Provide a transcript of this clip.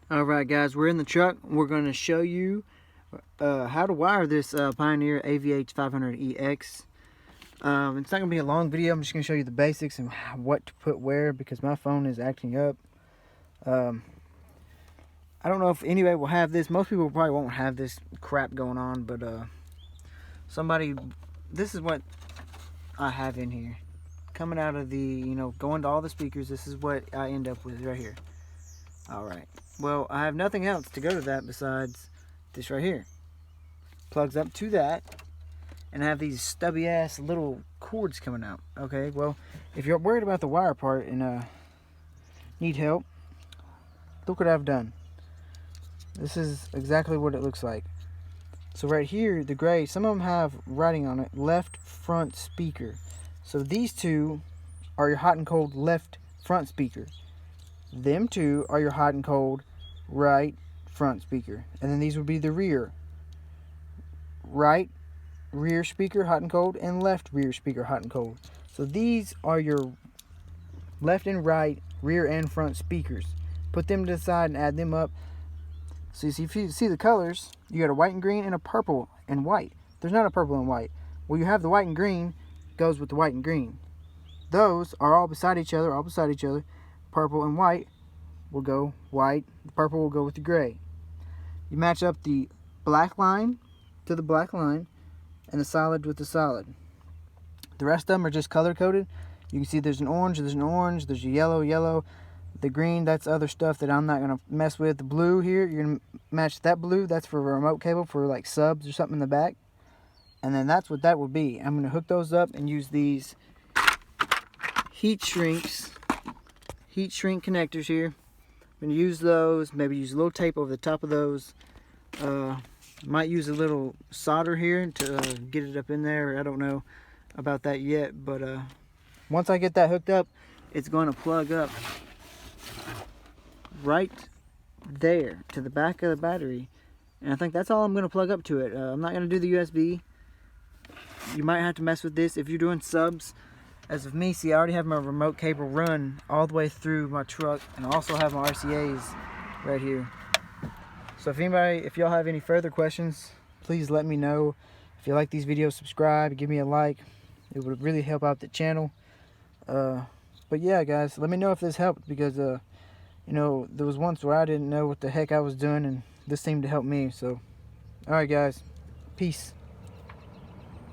Alright guys, we're in the truck. We're going to show you how to wire this Pioneer AVH 500EX. It's not going to be a long video. I'm just going to show you the basics and what to put where because my phone is acting up. I don't know if anybody will have this. Most people probably won't have this crap going on, but this is what I have in here. Coming out of the, going to all the speakers, this is what I end up with right here. Alright, well, I have nothing else to go to that besides this right here. Plugs up to that, and I have these stubby ass little cords coming out. Okay, well, if you're worried about the wire part and need help, look what I've done. This is exactly what it looks like. So right here, the gray, some of them have writing on it, left front speaker. So these two are your hot and cold left front speaker. Them two are your hot and cold right front speaker. And then these would be the rear. Right rear speaker, hot and cold, and left rear speaker, hot and cold. So these are your left and right, rear and front speakers. Put them to the side and add them up. So if you see the colors, you got a white and green and a purple and white. There's not a purple and white. Well, you have the white and green, goes with the white and green. Those are all beside each other, Purple and white will go white. The purple will go with the gray. You match up the black line to the black line and the solid with the solid. The rest of them are just color coded. You can see there's an orange, there's a yellow. The green, that's other stuff that I'm not going to mess with. The blue here, you're going to match that blue. That's for a remote cable for like subs or something in the back. And then that's what that would be. I'm going to hook those up and use these heat shrink connectors here. I'm going to use those, maybe use a little tape over the top of those. Might use a little solder here to get it up in there. I don't know about that yet, but once I get that hooked up, it's going to plug up right there to the back of the battery. And I think that's all I'm going to plug up to it. I'm not going to do the USB. You might have to mess with this if you're doing subs. As of me, see, I already have my remote cable run all the way through my truck, and I also have my RCAs right here. So if y'all have any further questions, please let me know. If you like these videos, subscribe, give me a like. It would really help out the channel. But yeah, guys, let me know if this helped because there was once where I didn't know what the heck I was doing, and this seemed to help me. So, all right, guys, peace.